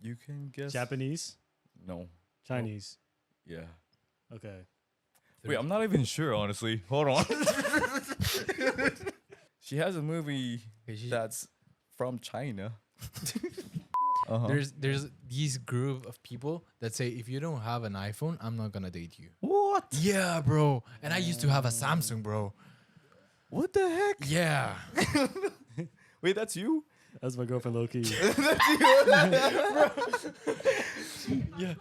You can guess. Japanese? No. Chinese? Yeah. Okay. Wait, I'm not even sure, honestly. Hold on. She has a movie that's from China. There's these group of people that say if you don't have an iPhone, I'm not gonna date you. What? Yeah, bro. And I used to have a Samsung, bro. What the heck? Yeah. Wait, that's you? That's my girlfriend, low key. Yeah.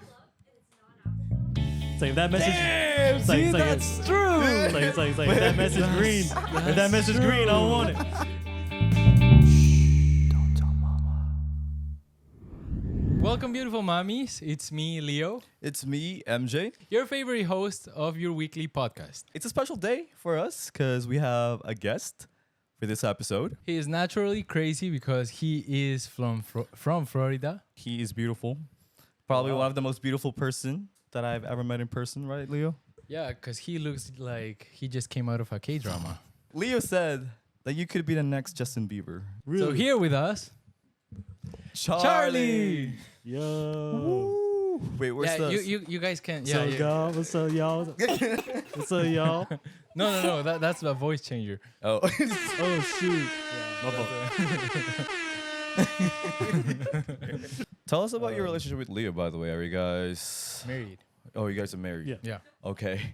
It's like if that message. Damn, it's like, see, it's like, that's true. It's like if that message green. If that message green, I don't want it. Don't tell mama. Welcome, beautiful mommies. It's me, Leo, It's me, MJ. your favorite host of your weekly podcast. It's a special day for us because we have a guest for this episode. He is naturally crazy because he is from Florida. He is beautiful. Probably one of the most beautiful person that I've ever met in person, right, Leo? Yeah, because he looks like he just came out of a K-drama. Leo said that you could be the next Justin Bieber. Really? So here with us, Charlie. Yo. Woo. Wait, where's Yeah, the... you guys can. What's Yeah, up, yeah. y'all? What's up, y'all? What's up, y'all? No. That's a voice changer. Oh. Oh, shoot. My fault. Tell us about your relationship with Leo, by the way. Are you guys... Married. Oh, you guys are married? Yeah. Yeah. Okay.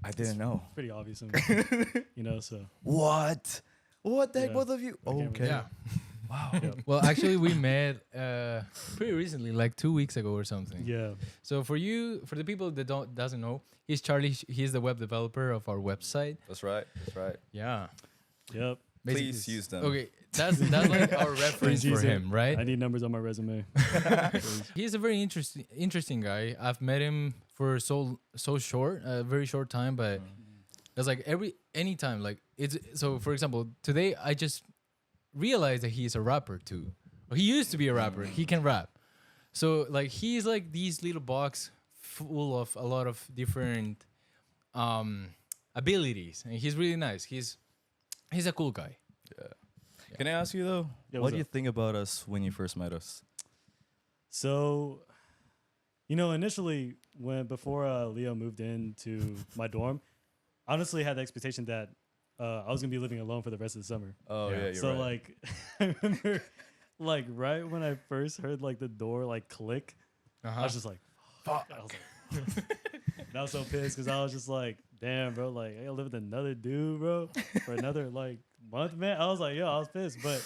I didn't know. Pretty obvious. So. What? What the heck, Yeah. both of you? I can't Okay. Yeah. Wow. Yeah. Well, actually, we met pretty recently, like 2 weeks ago or something. Yeah. So for the people that doesn't know, he's Charlie. He's the web developer of our website. That's right. That's right. Yeah. Yep. Please use them. Okay, that's like our reference Please for use it. him, right? I need numbers on my resume. He's a very interesting guy. I've met him for so short, a very short time, but it's like anytime, like it's so. For example, today I just realized that he's a rapper too. Well, he used to be a rapper. He can rap. So like he's like these little box full of a lot of different abilities, and he's really nice. He's a cool guy. Yeah. Can I ask you, though? Yeah, what what's do you up? think about us when you first met us? So, initially before Leo moved into my dorm, I honestly had the expectation that I was gonna be living alone for the rest of the summer. Oh, Yeah. yeah, you're So right. like, I remember, like right when I first heard like the door like click, I was just like, fuck. I was like, and I was so pissed because I was just like, damn, bro, like I gotta live with another dude, bro, for another like month, man. I was like, yo, I was pissed, but.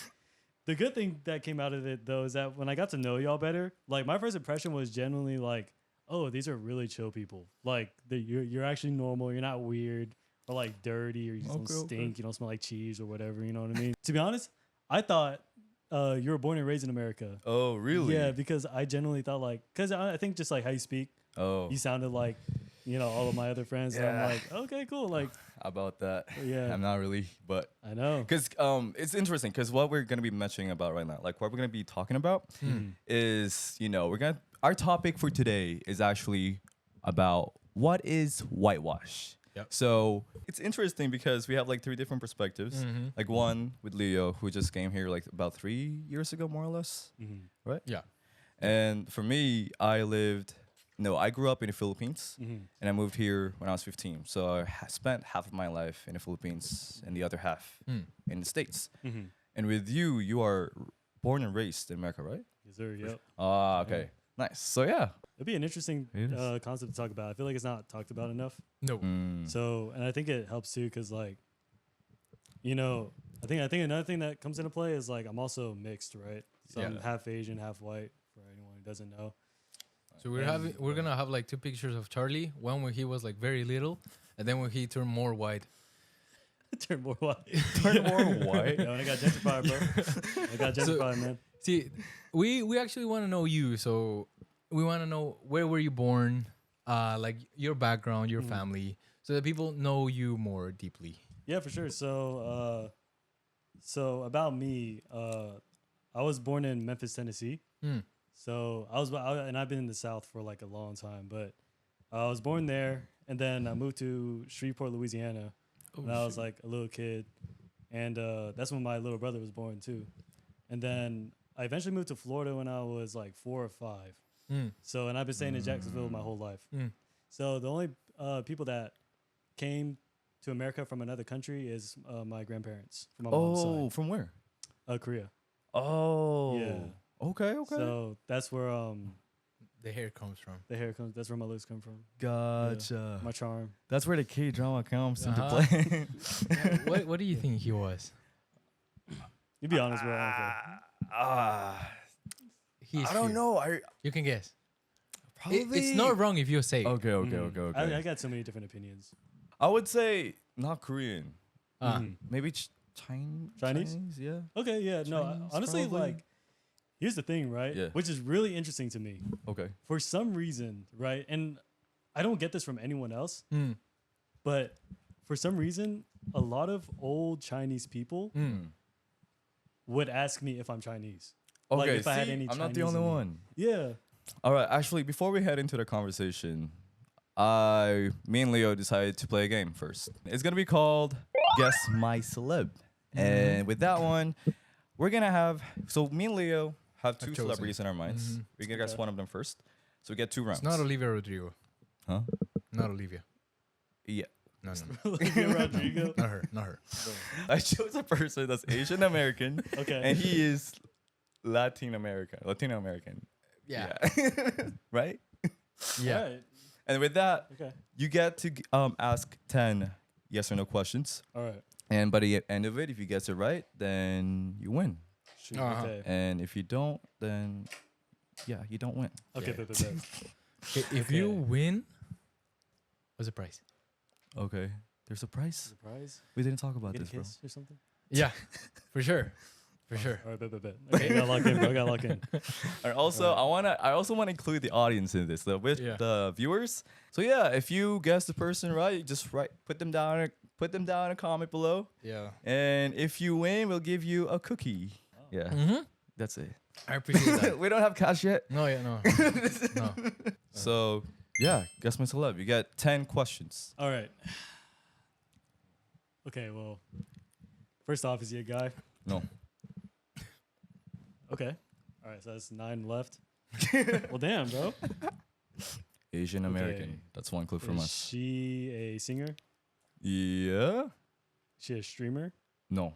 The good thing that came out of it, though, is that when I got to know y'all better, like my first impression was genuinely like, oh, these are really chill people. Like you're actually normal. You're not weird or like dirty or you just don't stink. You don't smell like cheese or whatever. You know what I mean? To be honest, I thought you were born and raised in America. Oh, really? Yeah, because I genuinely thought like, because I think just like how you speak, Oh, you sounded like, all of my other friends. And I'm Yeah. like, okay, cool. Like, about that. yeah, I'm not really, but... I know. Because it's interesting because what we're going to be mentioning about right now, like what we're going to be talking about is, our topic for today is actually about what is whitewash. Yep. So it's interesting because we have like three different perspectives. Mm-hmm. Like one with Leo, who just came here like about 3 years ago, more or less. Right? Yeah. And for me, I grew up in the Philippines and I moved here when I was 15. So I spent half of my life in the Philippines and the other half in the States. And with you, you are born and raised in America, right? Yes, sir. Yep. Ah, okay. Nice. So yeah. It'd be an interesting It is. concept to talk about. I feel like it's not talked about enough. No. So, and I think it helps too, because like, I think another thing that comes into play is like I'm also mixed, right? So I'm Yeah. half Asian, half white. For anyone who doesn't know, So we're gonna have like two pictures of Charlie. One when he was like very little, and then when he turned more white. turn more white. Turn more white. Yeah, when I got gentrified, bro. I got gentrified, man. See, we actually want to know you. So we want to know where were you born, like your background, your family, so that people know you more deeply. Yeah, for sure. So, about me, I was born in Memphis, Tennessee. So and I've been in the South for like a long time, but I was born there, and then I moved to Shreveport, Louisiana, when I was like a little kid, and that's when my little brother was born too. And then I eventually moved to Florida when I was like 4 or 5. So, and I've been staying in Jacksonville my whole life. So the only people that came to America from another country is my grandparents from my mom's side. From where? Korea. Oh. Yeah. Okay. So that's where The hair comes from. the hair comes. That's where my looks come from. Gotcha. My charm. That's where the K drama comes into Uh-huh. play. What do you think he was? You be honest, bro. I He's I don't here. know. You can guess. Probably. It's not wrong if you say. Okay. don't care. I got so many different opinions. I would say not Korean. Mhm. Maybe Chinese. Yeah. Okay, yeah, no. Chinese, Honestly, probably. like, here's the thing, right? Yeah. Which is really interesting to me. Okay. For some reason, right? And I don't get this from anyone else, but for some reason, a lot of old Chinese people would ask me if I'm Chinese. Like, Okay. if I had see, any I'm not the Chinese only in me. one. Yeah. All right. Actually, before we head into the conversation, me and Leo decided to play a game first. It's gonna be called Guess My Celeb, and with that one, we're gonna have. So me and Leo have two chosen. celebrities in our minds. We're gonna guess Okay. one of them first. So we get 2 rounds. It's not Olivia Rodrigo. Huh? Not Olivia. Yeah. No, no. Olivia Rodrigo. Not her. Not her. I chose a person that's Asian American, Okay. and he is Latino American. Yeah. Right. Yeah. All right. And with that, Okay. you get to ask 10 yes or no questions. All right. And by the end of it, if you guess it right, then you win. Shoot. Uh-huh. Okay. And if you don't, then yeah, you don't win. Okay. Yeah. Bet. Okay, if you Okay. win, what's the price? Okay. There's a price. Surprise. We didn't talk about Get a this, bro. kiss or something. Yeah, for sure. For sure. All right. Bet. Okay. I got locked in, bro. I got locked in. And also, I also want to include the audience in this, with Yeah. the viewers. So yeah, if you guess the person right, you just put them down in a comment below. Yeah. And if you win, we'll give you a cookie. Yeah, Mm-hmm. that's it. I appreciate that. We don't have cash yet. No, yeah, no. No. So yeah, guess my celeb. You get 10 questions. All right. Okay. Well, first off, is he a guy? No. Okay. All right. So that's 9 left. Well, damn, bro. Asian American. Okay. That's one clue from Is us. she a singer? Yeah. Is she a streamer? No.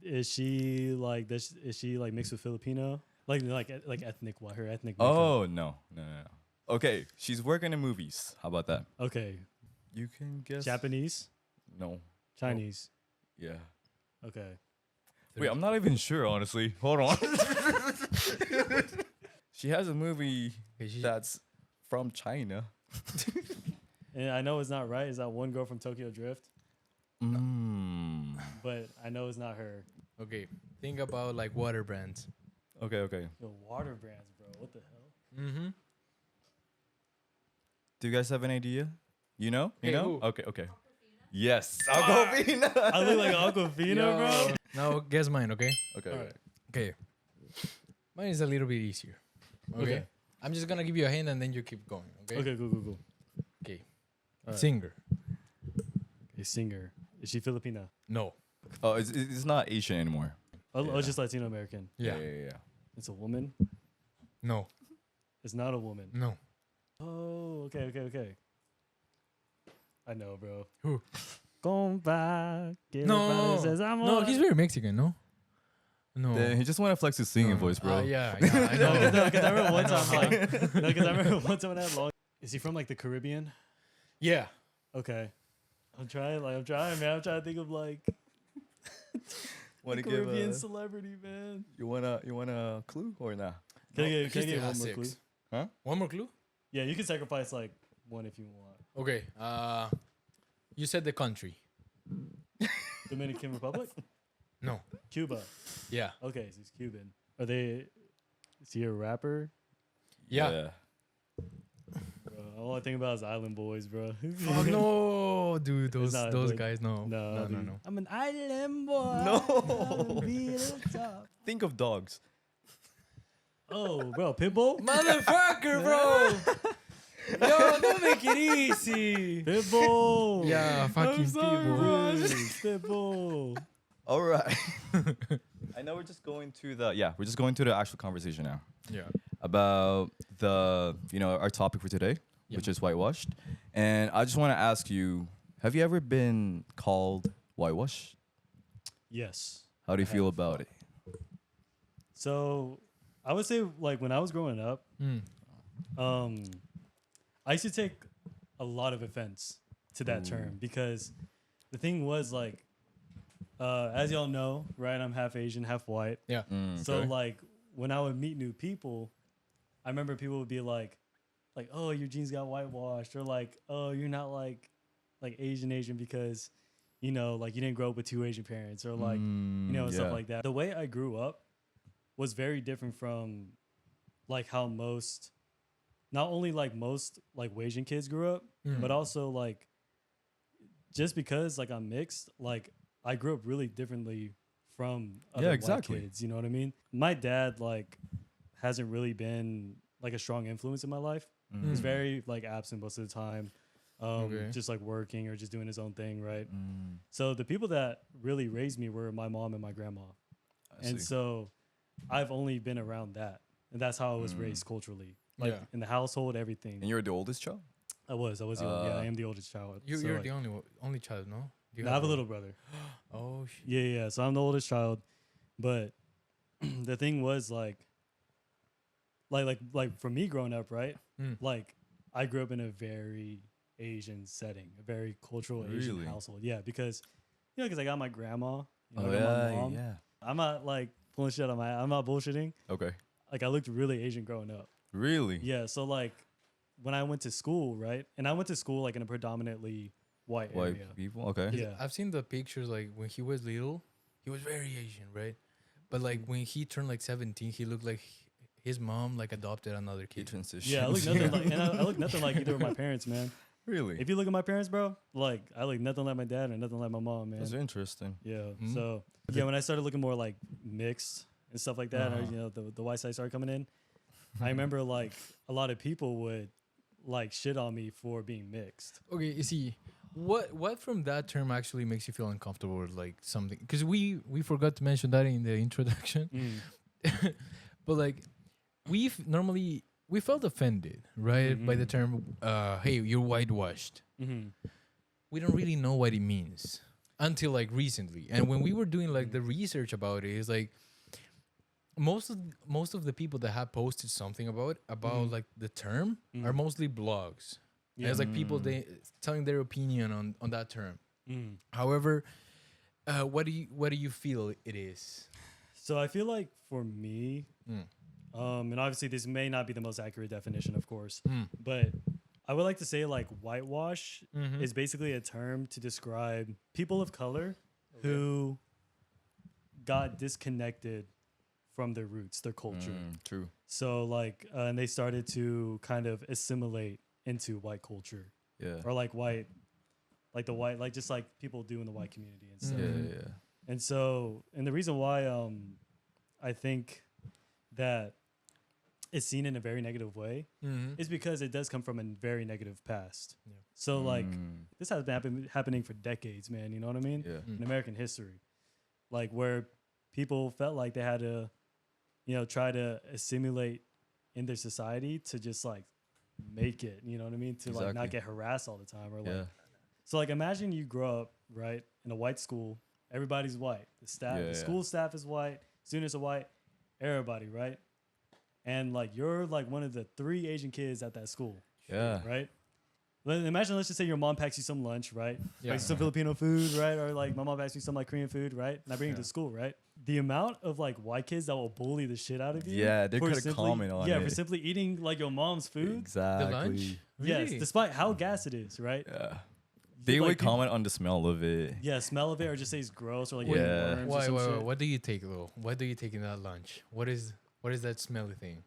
Is she like this? Is she like mixed with Filipino? Like ethnic? What her ethnic? makeup? Oh no. Okay, she's working in movies. How about that? Okay. You can guess. Japanese, No. Chinese. Yeah. Okay. Wait, I'm not even sure, honestly. Hold on. She has a movie that's from China. And I know it's not right. Is that one girl from Tokyo Drift? But I know it's not her. Okay, think about like water brands. Okay. The water brands, bro. What the hell? Mm-hmm. Do you guys have an idea? You know? You Hey, know? who? Okay. Yes. Aquafina. I look like Aquafina, bro. Now guess mine, okay? Okay. All right. Okay. Mine is a little bit easier. Okay. I'm just gonna give you a hint and then you keep going. Okay. Okay, go. Okay. All right. Singer. A singer. Is she Filipina? No. Oh, it's not Asian anymore. Oh, Yeah. just Latino American. Yeah. Yeah. It's a woman. No. It's not a woman. No. Oh, okay. I know, bro. Who? Compa, que No. le pareces amor? No, he's very Mexican. No. No. Then he just want to flex his singing voice, bro. Yeah. I know. Because I remember one time, because I remember one time when I had long. Is he from like the Caribbean? Yeah. Okay. I'm trying, man. I'm trying to think of like Want to give Caribbean celebrity, man. you want a clue or not? Can I He get still one has more 6. clue? Huh? One more clue? Yeah, you can sacrifice like one if you want. Okay. You said the country. Dominican Republic? No. Cuba. Yeah. Okay, so he's Cuban. Is he a rapper? Yeah. Bro, all I think about is Island Boys, bro. Oh no, dude, It's those not those good. guys, no. No, No. dude. I'm an island boy. No. Be at the top. Think of dogs. Oh, bro, Pitbull? Motherfucker, bro. Yo, don't make it easy. Pitbull. Yeah, fucking people. Pitbull. All right. I know we're just going to the actual conversation now Yeah. about our topic for today, Yeah. which is whitewashed. And I just want to ask you, have you ever been called whitewash? Yes. How do you I feel have. about it? So I would say like when I was growing up, Mm. I used to take a lot of offense to that term because the thing was like, as y'all know, right? I'm half Asian, half white. Yeah. So like when I would meet new people, I remember people would be like, oh, your jeans got whitewashed, or like, oh, you're not like Asian because, like you didn't grow up with two Asian parents, or like, stuff like that. The way I grew up was very different from like how not only like most like Asian kids grew up, but also like just because like I'm mixed, like I grew up really differently from other exactly. white kids. You know what I mean? My dad like hasn't really been like a strong influence in my life. He's very like absent most of the time, just like working or just doing his own thing, right? So the people that really raised me were my mom and my grandma, and so I've only been around that, and that's how I was raised culturally, like in the household, everything. And you're the oldest child? I was the yeah, I am the oldest child. You're So, the only child, no? Do you I have a little brother. Oh shit. Yeah. So I'm the oldest child, but the thing was like for me growing up, right? Like I grew up in a very Asian setting, a very cultural Asian Really? household. Yeah, because because I got my grandma, I Oh got my mom. yeah. I'm not like pulling shit on I'm not bullshitting. Okay. Like I looked really Asian growing up. Really? Yeah. So like when I went to school, right? And I went to school like in a predominantly white area. White people? Okay. Yeah. I've seen the pictures like when he was little, he was very Asian, right? But like when he turned like 17, he looked like his mom like adopted another He kid. transitioned. Yeah, I look nothing like, and I look nothing like either of my parents, man. Really? If you look at my parents, bro, like I look nothing like my dad and nothing like my mom, man. That's interesting. Yeah. So yeah, when I started looking more like mixed and stuff like that, or, the white side started coming in, I remember like a lot of people would like shit on me for being mixed. Okay, you see, what from that term actually makes you feel uncomfortable with like something? Because we forgot to mention that in the introduction, but like we felt offended, right, by the term. Hey, you're whitewashed. We don't really know what it means until like recently, and when we were doing like the research about it, it's like most of the people that have posted something about like the term are mostly blogs. Yeah. It's like people they telling their opinion on that term. However, what do you feel it is? So I feel like for me, and obviously this may not be the most accurate definition, of course, but I would like to say like whitewash is basically a term to describe people of color who got disconnected from their roots, their culture. True. So like, and they started to kind of assimilate into white culture. Yeah. Or like white, like the white, like just like people do in the white community and stuff. Yeah. And so, and the reason why I think that it's seen in a very negative way is because it does come from a very negative past. Yeah. So like, this has been happening for decades, man. You know what I mean? Yeah. In American history, like where people felt like they had to, try to assimilate in their society to just like make it, you know what I mean? To like not get harassed all the time or like, so like imagine you grow up, right, in a white school, everybody's white. The staff, the school staff is white, students are white, everybody, right? And like you're like one of the 3 Asian kids at that school. Yeah. Right? Imagine, let's just say your mom packs you some lunch, right? Yeah. Packs you some Filipino food, right? Or like my mom packs me some like Korean food, right? And I bring it to school, right? The amount of like white kids that will bully the shit out of you. Yeah, they're for gonna simply- comment on it. Yeah, for simply eating like your mom's food. Exactly. The lunch? Yes, Really? despite how gas it is, right? Yeah. They like, would comment on the smell of it. Yeah, smell of it, or just say it's gross, or like Yeah. worms or Why? some shit. What do you take though? What do you take in that lunch? What is that smelly thing?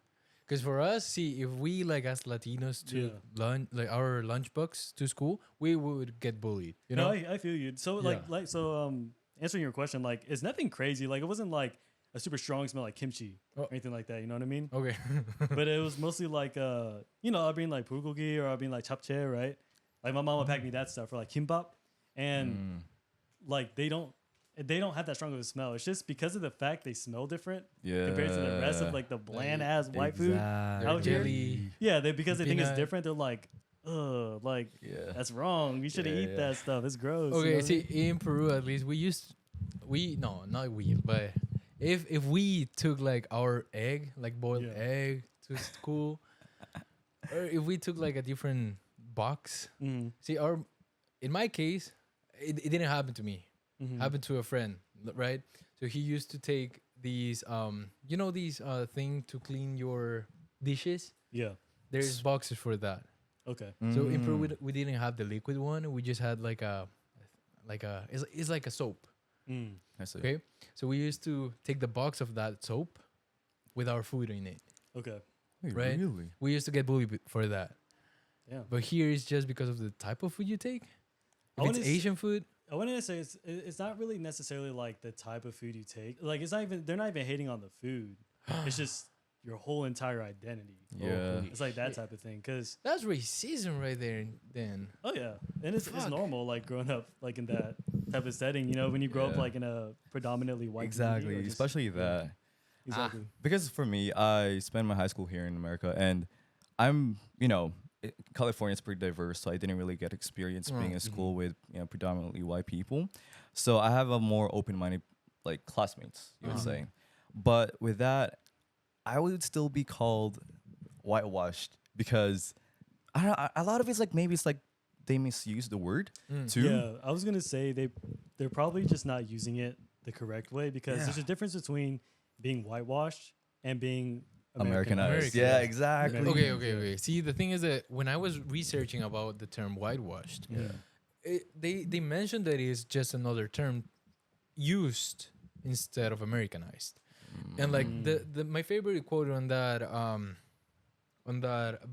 Because for us, see, if we like as Latinos to lunch, like our lunchbox to school, we would get bullied. You know? No, I feel you. So answering your question, like it's nothing crazy. Like it wasn't like a super strong smell like kimchi or anything like that. You know what I mean? Okay. But it was mostly like I'll bring like bulgogi or I'll bring like japchae, right? Like my mom would pack me that stuff for like kimbap, and like they don't they don't have that strong of a smell. It's just because of the fact they smell different Yeah. compared to the rest of like the bland ass white food They're out here. jelly. Yeah, because they think it's Peanut. different. They're like, ugh, like Yeah. that's wrong. We shouldn't Yeah, eat yeah. that stuff. It's gross. you know Okay, what I see, mean? in Peru at least no, not we, but if we took like our egg, like boiled Yeah. egg to school, or if we took like a different box, Mhm, see, in my case, it didn't happen to me. mhm. Happened to a friend, right? So he used to take these these thing to clean your dishes. Yeah. There's boxes for that. Okay. So in Peru, Mm. we didn't have the liquid one. We just had like a it's like a soap. Mm. I see. Okay, so we used to take the box of that soap with our food in it. Okay. Wait, Right? Really? We used to get bullied for that. Yeah. But here it's just because of the type of food you take. I If wanna it's s- Asian food, I wanted to say it's not really necessarily like the type of food you take. Like it's not even they're not even hating on the food. It's just your whole entire identity. Yeah. It's like that type of thing. Cause that's racism right there. Then oh yeah, and it's Fuck. normal like growing up like in that type of setting. You know, when you grow up Yeah. like in a predominantly white Exactly. community or just- Especially that. exactly. Because for me, I spent my high school here in America, and I'm, California is pretty diverse, so I didn't really get experience being in school with predominantly white people. So I have a more open-minded like classmates, you would say. But with that, I would still be called whitewashed because I don't know, a lot of it's like maybe it's like they misuse the word too. Yeah, I was gonna say they're probably just not using it the correct way because there's a difference between being whitewashed and being Americanized. American. Yeah, exactly. okay. See, the thing is that when I was researching about the term whitewashed, they mentioned that it's just another term used instead of Americanized. And like the my favorite quote on that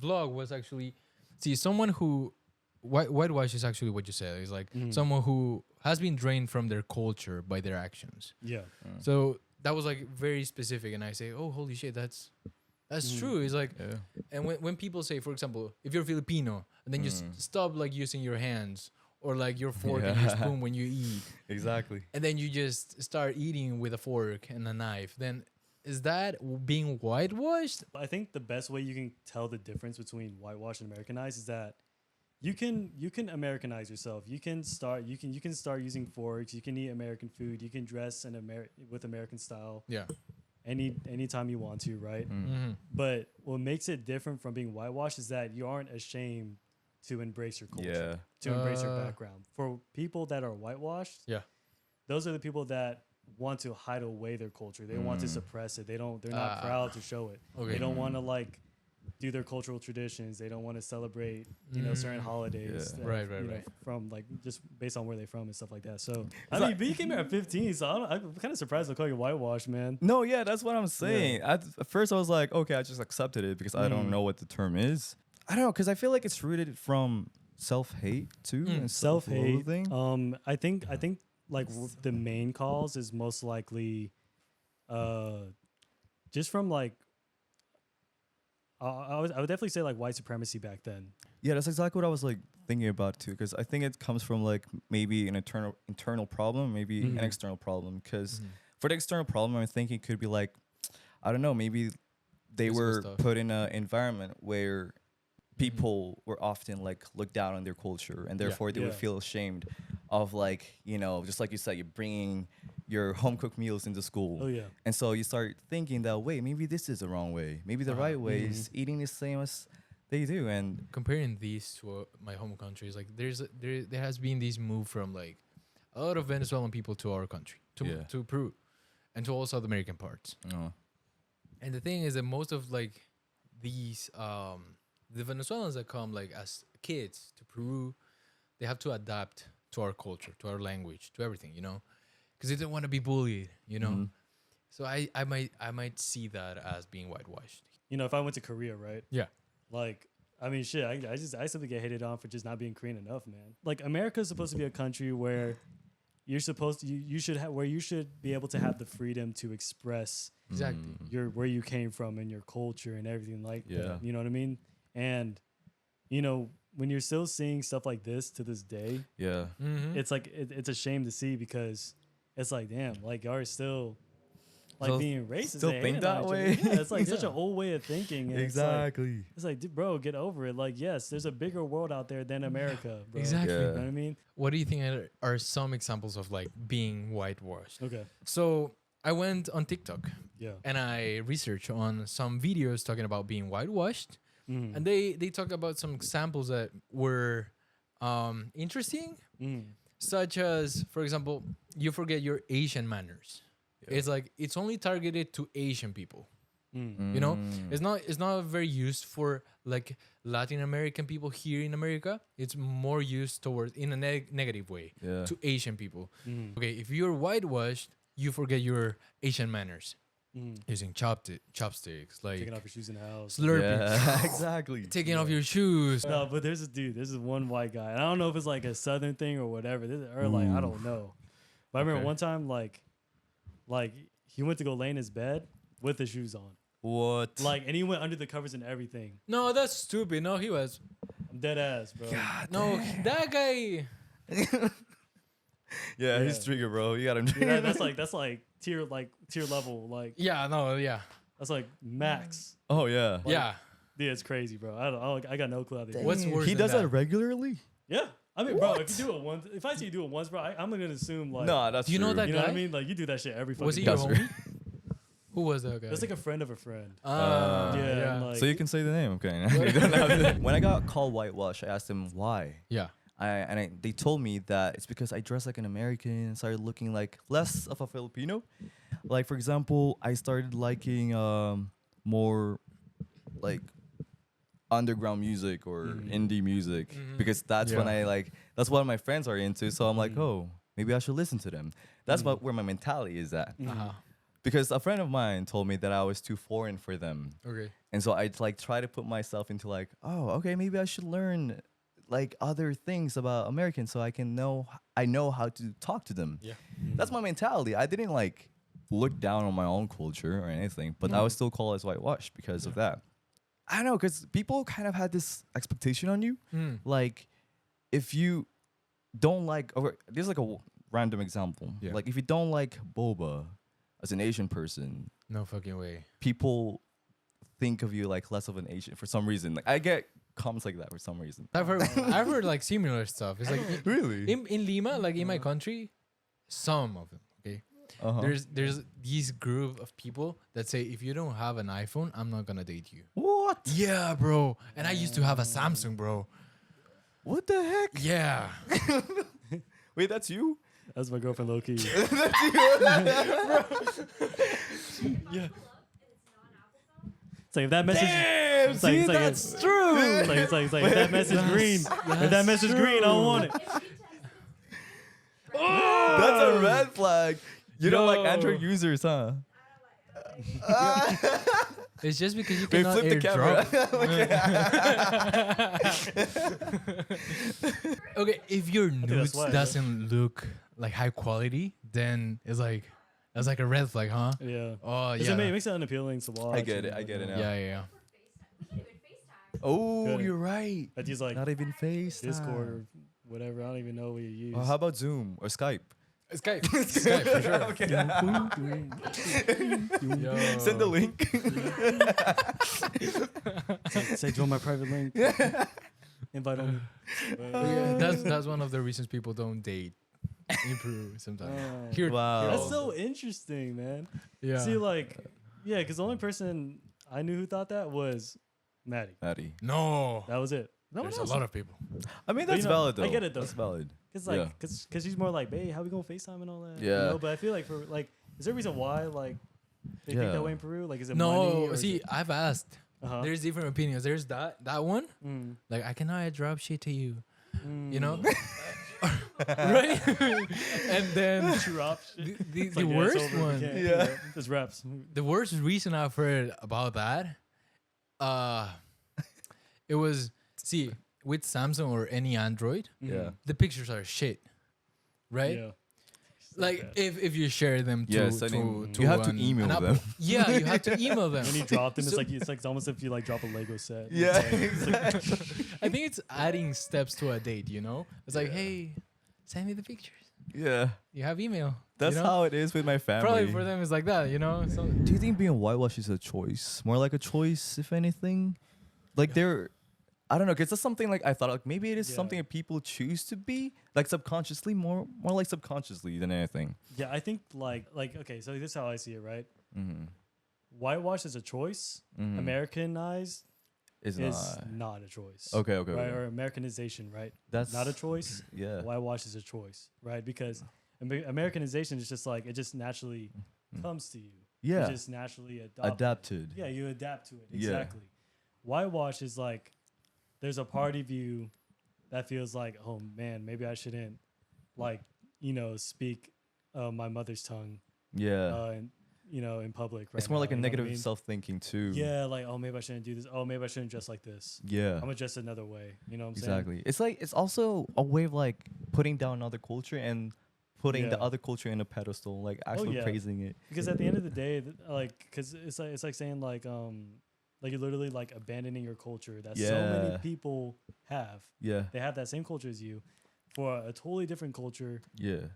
blog was actually, see, someone who whitewash is actually what you said. It's like someone who has been drained from their culture by their actions. Yeah. So that was like very specific, and I say, oh, holy shit, that's true. It's like, Yeah. and when people say, for example, if you're Filipino, and then you stop like using your hands or like your fork and your spoon when you eat, Exactly. and then you just start eating with a fork and a knife, then is that being whitewashed? I think the best way you can tell the difference between whitewashed and Americanized is that you can Americanize yourself. You can start using forks. You can eat American food. You can dress with American style Yeah. anytime you want to, right? But what makes it different from being whitewashed is that you aren't ashamed to embrace your culture, to embrace your background. For people that are whitewashed, Yeah. those are the people that want to hide away their culture. They want to suppress it. They're not proud to show it. Okay. They don't want to like do their cultural traditions. They don't want to celebrate, certain holidays. Yeah. that, Right, you know, right. from like just based on where they're from and stuff like that. So I mean, but you came here at 15, so I'm kind of surprised to call you whitewash, man. No, yeah, that's what I'm saying. At first, I was like, okay, I just accepted it because I don't know what the term is. I don't know, because I feel like it's rooted from self-hate too and Self-hate. self-loathing. I think like the main cause is most likely, just from like. I would definitely say like white supremacy back then. Yeah, that's exactly what I was like thinking about too, because I think it comes from like maybe an internal problem, maybe an external problem. Because for the external problem, I'm thinking it could be like, I don't know, maybe they Physical were stuff. put in an environment where people were often like looked down on their culture, and therefore they would Yeah. feel ashamed of like, just like you said, you're bringing your home cooked meals into school. Oh yeah. And so you start thinking that, wait, maybe this is the wrong way. Maybe the right way is eating the same as they do. And Comparing these to my home country is like there has been this move from like a lot of Venezuelan people to our country, to Peru, and to all South American parts. And the thing is that most of like these the Venezuelans that come like as kids to Peru, they have to adapt to our culture, to our language, to everything, because they don't want to be bullied, So I might see that as being whitewashed. If I went to Korea, right? Yeah. Like, I mean, shit, I simply get hated on for just not being Korean enough, man. Like, America is supposed to be a country where you should be able to have the freedom to express Exactly. where you came from and your culture and everything like Yeah. that. You know what I mean? And when you're still seeing stuff like this to this day, yeah. it's like it's a shame to see because it's like, damn, like y'all are still like So being racist. still and think hating on that each way? other. Yeah, it's like such Yeah. an old way of thinking. And Exactly. It's like, dude, bro, get over it. Like, yes, there's a bigger world out there than America, bro. Exactly. You Yeah. know what I mean? What do you think are some examples of like being whitewashed? Okay. So I went on TikTok Yeah. and I researched on some videos talking about being whitewashed, Mm. and they talk about some examples that were interesting, such as, for example, you forget your Asian manners. Yeah. It's like it's only targeted to Asian people. Mm. You know, it's not very used for like Latin American people here in America. It's more used towards in a negative way Yeah. to Asian people. Mm. Okay, if you're whitewashed, you forget your Asian manners, Mm. using chopsticks, like Taking off your shoes in the house. slurping, Yeah. Exactly. taking off your shoes. No, but there's a dude. This is one white guy. And I don't know if it's like a southern thing or whatever. Or like I don't know. But I remember Okay. one time like he went to go lay in his bed with his shoes on. What? Like, and he went under the covers and everything. No, that's stupid. No, he was. I'm dead ass, bro. No, that guy. yeah, he's Yeah. trigger, bro. You got him. Yeah, that's like tier level. Like Yeah, no, yeah, that's like max. Oh yeah. yeah. Yeah, it's crazy, bro. I got no clue how they do it. What's worse He than does that that? regularly? Yeah. I mean, bro, if you do it once, if I see you do it once, bro, I'm gonna assume like, No, that's Do you know true. that you know what I guy? mean? Like you do that shit every fucking Was he day. your That's homie? Who was that guy? That's like a friend of a friend. Ah, Yeah, yeah, and, like, So you can say the name, okay? You don't have to- when I got called whitewash, I asked him why. yeah. They told me that it's because I dress like an American and started looking like less of a Filipino. Like for example, I started liking more like underground music or indie music because that's when Yeah. that's what my friends are into. So I'm like, oh, maybe I should listen to them. That's where my mentality is at. Uh-huh. Because a friend of mine told me that I was too foreign for them. Okay. And so I like try to put myself into like, oh, okay, maybe I should learn like other things about Americans so I know how to talk to them. Yeah. That's my mentality. I didn't like look down on my own culture or anything, but I was still called as whitewashed because of that. I don't know, because people kind of had this expectation on you. Like if you don't like, or there's like a random example. Yeah. Like if you don't like boba as an Asian person, No fucking way. people think of you like less of an Asian for some reason. Like I get comments like that for some reason. I've heard like similar stuff. It's like Really? in Lima, like in my country, some of them. Okay. Uh-huh. There's these group of people that say if you don't have an iPhone, I'm not gonna date you. What? Yeah, bro. And I used to have a Samsung, bro. What the heck? Yeah. Wait, that's you? That's my girlfriend, low key. Yeah. It's like if that message. Damn, It's like- see, it's like that's a- true. It's like if that message green. If that message green, I don't want it. That's a red flag. You don't like No. Android users, huh? It's just because you Wait, cannot flip the camera. airdrop. Okay, if your that's nudes why, doesn't look like high quality, then it's like that's like a red flag, huh? Yeah. Oh It yeah. makes it unappealing to watch. I get it. I get it now. Yeah, yeah. Oh, Good. you're right. That use like Not even FaceTime. Discord or whatever. I don't even know what you use. How about Zoom or Skype? Skype. Skype for sure. Yo. Send the link. Say join my private link. Invite only. Yeah, that's one of the reasons people don't date in Peru sometimes. Oh. Here, Wow. That's so interesting, man. yeah. See, like, yeah, because the only person I knew who thought that was Maddie. Maddie. No, That was it. No one there's a else. lot of people. I mean, But, that's you know, valid though. I get it, though. That's valid. Cause like, Yeah. cause she's more like, babe, how we gonna FaceTime and all that? Yeah. You know, but I feel like for like, is there a reason why like they think Yeah. that way in Peru? Like, is it money? No, or see, I've asked. uh-huh. There's different opinions. There's that one. Mm. Like I cannot drop shit to you. Mm. You know, right? And then Drop shit. the It's like, yeah, it's worst over, we one. can't, Yeah. Just raps. The worst reason I've heard about that, it was with Samsung or any Android, Yeah. the pictures are shit, right? Yeah. Like bad. if you share them to, Yes, I to, mean, to you have to an email Apple. them. Yeah, you have to email them. When you drop them, So- it's like almost if you like drop a Lego set. Yeah, It's like- exactly. I think it's adding steps to a date. You know, it's like, hey, send me the pictures. Yeah. You have email. That's you know? how it is with my family. Probably for them it's like that, you know. So Do you think being whitewashed is a choice? More like a choice, if anything? Like I don't know, because that's something like I thought like maybe it is something that people choose to be, like subconsciously, more like subconsciously than anything. Yeah, I think like okay, so this is how I see it, right? Mm-hmm. Whitewash is a choice. Americanized Is is not. not a choice. Okay. Right, or Americanization, right? That's Not a choice. Yeah. Whitewash is a choice, right? Because Americanization is just like it just naturally comes to you. Yeah. You just naturally adopt it. Adapted. Yeah, you adapt to it. Yeah. Exactly. Whitewash is like there's a part of you that feels like, oh man, maybe I shouldn't like, speak my mother's tongue Yeah. and in public. Right It's more now, like a you know what I negative mean? self-thinking too. Yeah, like, oh, maybe I shouldn't do this. Oh, maybe I shouldn't dress like this. Yeah. I'm gonna dress another way. You know what I'm saying? Exactly. It's like it's also a way of like putting down another culture and putting the Yeah. other culture in a pedestal, like actually yeah. praising it. Because at the end of the day, because it's like saying like you're literally like abandoning your culture that so many Yeah. people have. Yeah. They have that same culture as you, for a totally different culture Yeah.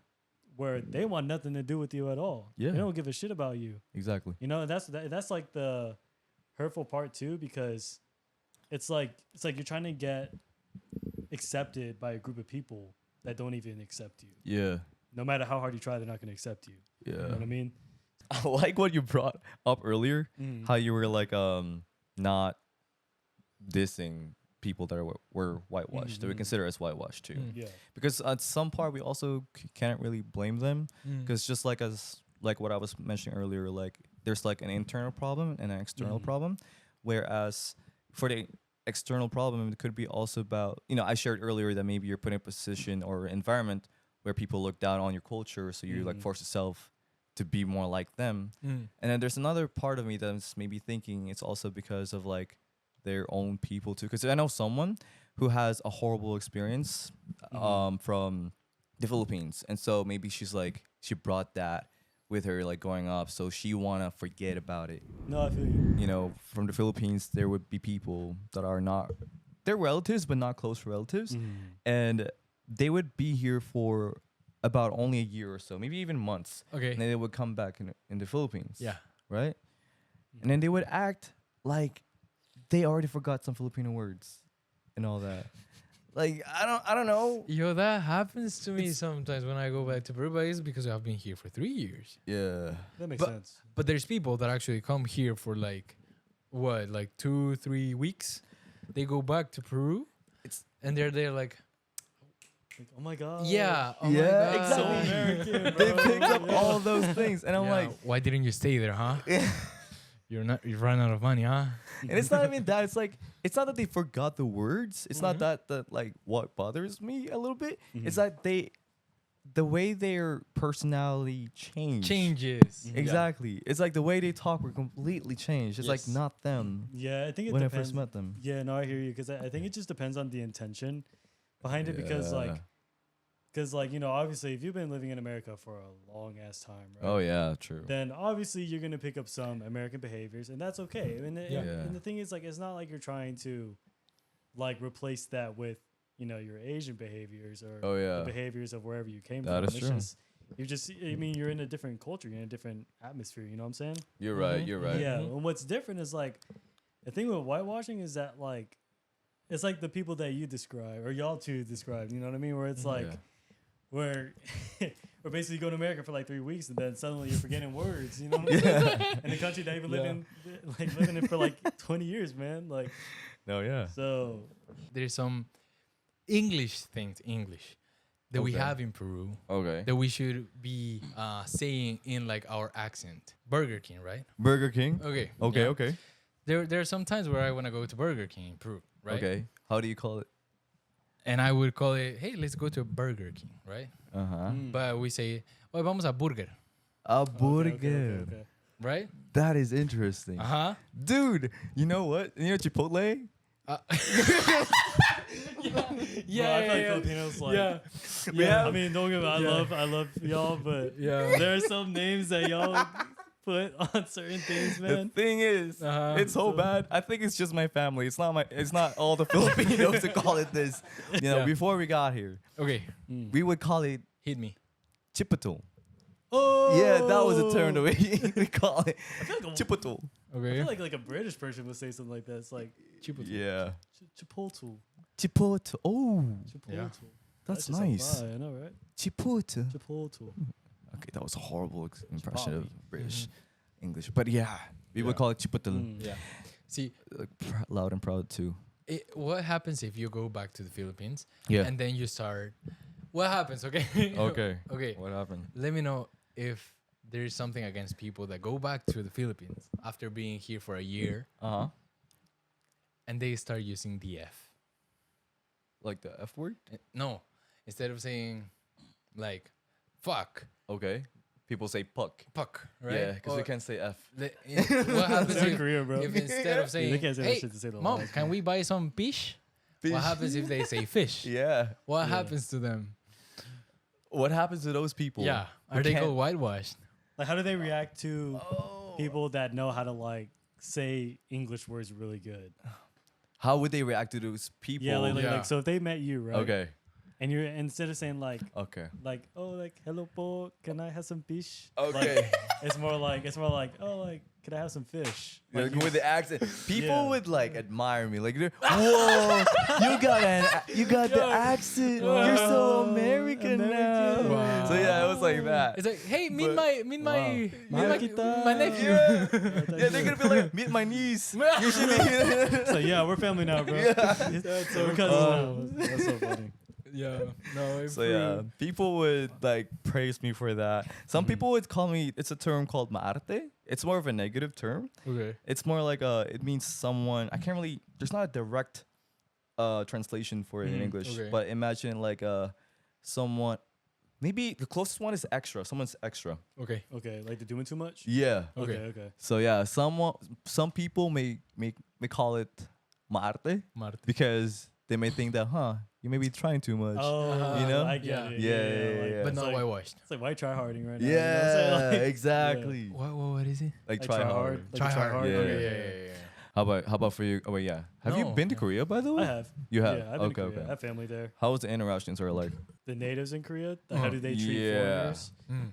where they want nothing to do with you at all. Yeah. They don't give a shit about you. Exactly. That's like the hurtful part too, because it's like you're trying to get accepted by a group of people that don't even accept you. Yeah. No matter how hard you try, they're not going to accept you. Yeah. You know what I mean? I like what you brought up earlier, how you were like not dissing people that were whitewashed, that we consider as whitewashed too. Yeah. Because at some part we also can't really blame them, because just like what I was mentioning earlier, like there's like an internal problem and an external problem, whereas for the external problem it could be also about, I shared earlier that maybe you're put in a position or environment where people look down on your culture, so you like force yourself to be more like them. And then there's another part of me that's maybe thinking it's also because of like their own people too, because I know someone who has a horrible experience from the Philippines, and so maybe she brought that with her like growing up, so she wanna forget about it. No, I feel you. From the Philippines there would be people that are not, they're relatives but not close relatives, and they would be here for about only a year or so, maybe even months. okay. And then they would come back in the Philippines. Yeah. Right? And then they would act like they already forgot some Filipino words and all that. Like, I don't know. Yo, that happens to me sometimes when I go back to Peru, but it's because I've been here for 3 years. Yeah. That makes sense. But there's people that actually come here for like 2-3 weeks. They go back to Peru, and they're there like, Like, oh my god. yeah, oh Yeah, my God. So exactly. American. They bro. picked up all those things. And I'm Yeah, like, why didn't you stay there, huh? You run out of money, huh? and it's not even that. It's like, it's not that they forgot the words. It's not that like what bothers me a little bit. It's that the way their personality Changes. Exactly. It's like the way they talk were completely changed. It's like Yes. not them Yeah, I think it when I depends. first met them. Yeah, no, I hear you, because I think it just depends on the intention behind it, because obviously if you've been living in America for a long ass time, right? Oh yeah, true. Then obviously you're gonna pick up some American behaviors, and that's okay. And the thing is, like, it's not like you're trying to like replace that with your Asian behaviors or Oh, yeah. the behaviors of wherever you came That from. is true. You're in a different culture, you're in a different atmosphere. You know what I'm saying? You're right. You're right. Yeah. And what's different is like the thing with whitewashing is that like it's like the people that you describe or y'all two describe. You know what I mean? Where it's like where we're basically going to America for like 3 weeks and then suddenly you're forgetting words. You know what I'm saying? In the country that you've been living in for like 20 years, man. Like No, yeah. so. There's some English that we Okay. have in Peru Okay. that we should be saying in like our accent. Burger King, right? Burger King. Okay. Okay. yeah. Okay. There are some times where I want to go to Burger King in Peru, right? Okay. How do you call it? And I would call it, hey, let's go to Burger King, right? Uh huh. But we say, oh, vamos a burger, A Okay, burger. okay. right? That is interesting, Uh-huh. dude. You know what? You know Chipotle? Bro, I feel like Filipinos like. Yeah. I mean, don't get me wrong, I love y'all, but Yeah. there are some names that y'all put on certain things, The man. thing is, Uh-huh. it's so bad. I think it's just my family. It's not all the Filipinos to call it this. Yeah. Before we got here, Okay, we would call it hit me. chipotle. Oh, Yeah, that was a term the way we call it. I feel like Chipotle. I Okay. feel like a British person would say something like that. It's like Yeah. Chipotle. Chipotle. Oh, Chipotle. Yeah. that's just a nice. vibe, I know, right? Chipotle. Chipotle. Okay, that was a horrible impression Chipotle. of British English. But yeah, we would Yeah. call it chipotle. Mm. Yeah. See, Like, loud and proud too. what happens if you go back to the Philippines Yeah. and then you start? What happens? Okay. Okay. Okay. What happened? Let me know if there is something against people that go back to the Philippines after being here for a year Uh huh. and they start using the F. Like the F word? No, instead of saying like fuck, Okay. People say puck. puck, right? Yeah, because we Or can't say F. what happens They're in if, Korea, bro. if instead of They saying, can't say that hey, shit to say the mom, last can one. we buy some fish? Fish. What happens if they say fish? Yeah. What Yeah. happens to them? What happens to those people? Yeah. who Are they can't- called whitewashed? Like, how do they react to Oh. people that know how to like say English words really good? How would they react to those people? Yeah, Yeah. like so if they met you, right? Okay. And you're instead of saying like Okay. oh like hello po, can I have some fish? Okay. Like, it's more like oh like can I have some fish? Like, you- with the accent, people Yeah. would like admire me. Like, they're, whoa, you got the accent. You're so American, now. American. Wow. So yeah, it was like that. It's like, hey, meet But- my Mahal kita. my nephew. Yeah, yeah, they're gonna be like, meet my niece. Usually, So yeah, we're family now, bro. Yeah. So we're cousins now. That's so funny. Yeah. No. so yeah, people would like praise me for that. Some people would call me. It's a term called maarte. It's more of a negative term. Okay. It's more like it means someone. I can't really. There's not a direct translation for it in English. Okay. But imagine like someone. Maybe the closest one is extra. Someone's extra. Okay. Okay, like they're doing too much. Yeah. Okay. Okay. So yeah, some people may call it maarte Marte. because they may think that you may be trying too much. Oh, You know? I get Yeah. it. Yeah. But it's not like, whitewashed. It's like why try harding right now? Yeah, you know what I'm saying? Like, exactly. What is it? Like Like try try hard. hard. Like Try try hard. hard. Yeah. Okay. Okay. Yeah. How about for you? Oh wait, yeah. Have you No, been to no. Korea by the way? I have. You have. Yeah, I've been to okay, Korea. I okay. have family there. How was the interactions are like? The natives in Korea, how do they treat Yeah. foreigners? Mm.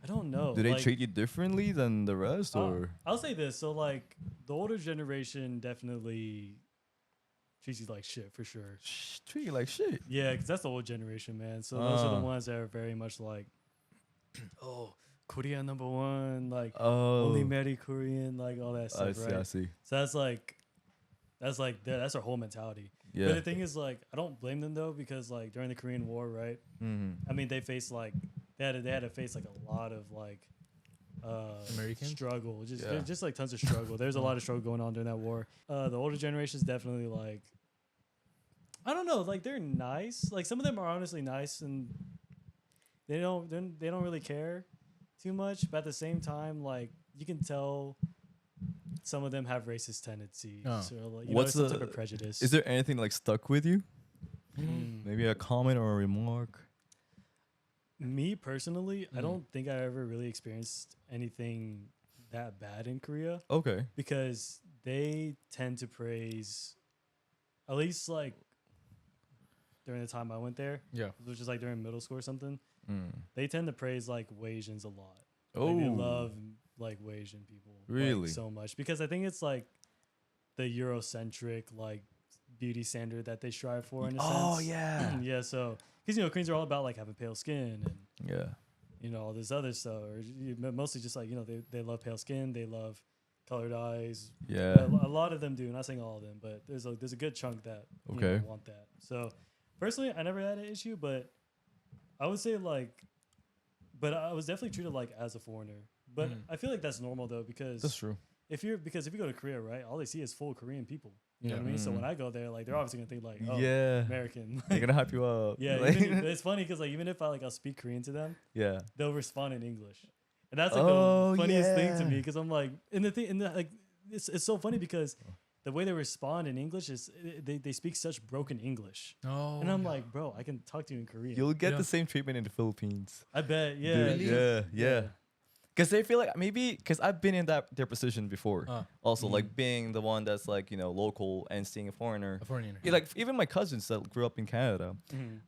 I don't know. Do they like, treat you differently than the rest, or? I'll say this. So like the older generation definitely treats you like shit for sure. Treat you like shit. Yeah, because that's the old generation, man. So those are the Ah. ones that are very much like, oh, Korea #1, like Oh, only marry Korean, like all that I stuff, see. right? I see. So that's our whole mentality. Yeah. But the thing is, like, I don't blame them though, because like during the Korean War, right? Mm-hmm. I mean, they faced like they had to face like a lot of like Americans? struggle, Yeah. just like tons of struggle. There's a lot of struggle going on during that war. The older generations definitely like, I don't know, like they're nice. Like some of them are honestly nice, and they don't really care too much. But at the same time, like you can tell some of them have racist tendencies. Oh. Or like, you What's know, some the- type of prejudice. Is there anything like stuck with you? Mm. Maybe a comment or a remark? Me personally, I Mm. don't think I ever really experienced anything that bad in Korea, Okay. because they tend to praise, at least like during the time I went there, Yeah. which is like during middle school or something, Mm. they tend to praise like Wasians a lot. Oh. Like, they love like Wasian people like, Really? so much, because I think it's like the Eurocentric like beauty standard that they strive for in a Oh sense. yeah. Yeah, so because Koreans are all about like having pale skin and Yeah. all this other stuff, or mostly just like they love pale skin, they love colored eyes. Yeah. A lot of them do, not saying all of them, but there's a good chunk that Okay. want that. So personally, I never had an issue, but I would say like, but I was definitely treated like as a foreigner. But I feel like that's normal though, because That's true. if you go to Korea, right, all they see is full Korean people. You know Yeah. what I mean? So Mm. when I go there, like they're obviously gonna think like, oh, Yeah. American. They're gonna hype you up. Yeah, Like- it's funny because like even if I'll speak Korean to them, yeah. they'll respond in English, and that's like Oh, the funniest thing to yeah. me, because I'm like, like it's so funny because the way they respond in English is they speak such broken English, Oh. and I'm like, bro, I can talk to you in Korean. You'll get Yeah. the same treatment in the Philippines. I bet, yeah, Dude, Really? Yeah. Because they feel like because I've been in their position before. Also, Mm. like being the one that's like local and seeing a foreigner. A foreigner. Yeah, like even my cousins that grew up in Canada, Mhm.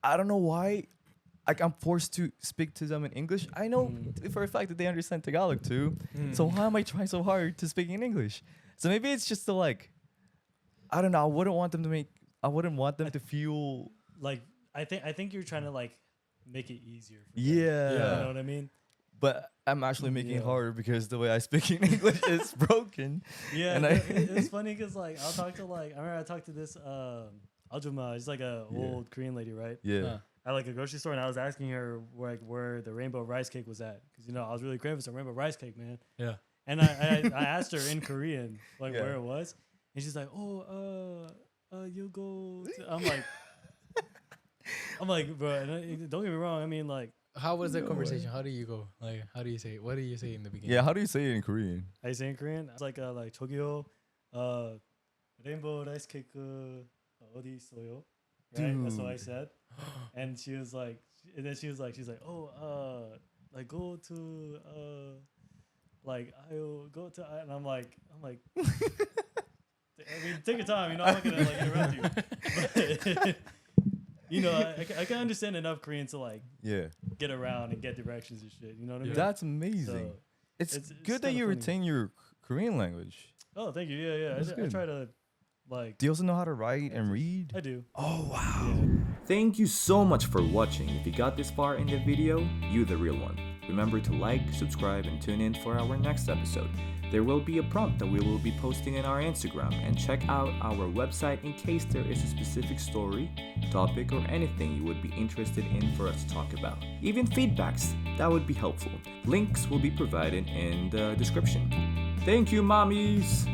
I don't know why. Like I'm forced to speak to them in English. I know for a fact that they understand Tagalog too. So why am I trying so hard to speak in English? So maybe it's just the like, I don't know. I wouldn't want them to feel Like I think you're trying to like make it easier. For yeah. them. You know what I mean? But I'm actually making it harder because the way I speak in English is broken. Yeah, and it's funny because like I'll talk to like I remember I talked to this Aljuma. She's like a old Korean lady, right? Yeah. At like a grocery store, and I was asking her where the rainbow rice cake was at, because I was really craving some rainbow rice cake, man. Yeah. And I asked her in Korean like where it was, and she's like, you go. I'm like, bro. And don't get me wrong. I mean, like, How was that conversation? How do you go? Like, how do you say it? What do you say in the beginning? Yeah, how do you say it in Korean? how you say in Korean? It's like Tokyo, rainbow rice cake 어디 있어요? Right, that's what I said. And she was like, she's like, like go to like I'll go to, and I'm like, I mean, take your time, I'm not gonna like interrupt you. But, I can understand enough Korean to like get around and get directions and shit. You know what I mean? That's amazing. So, it's it's good that kinda you funny. retain your Korean language. Oh, thank you. Yeah. That's I good. try to like. Do you also know how to write and read? I do. Oh, wow. Yeah. Thank you so much for watching. If you got this far in the video, you the real one. Remember to like, subscribe, and tune in for our next episode. There will be a prompt that we will be posting in our Instagram, and check out our website in case there is a specific story, topic, or anything you would be interested in for us to talk about. Even feedbacks, that would be helpful. Links will be provided in the description. Thank you, mommies!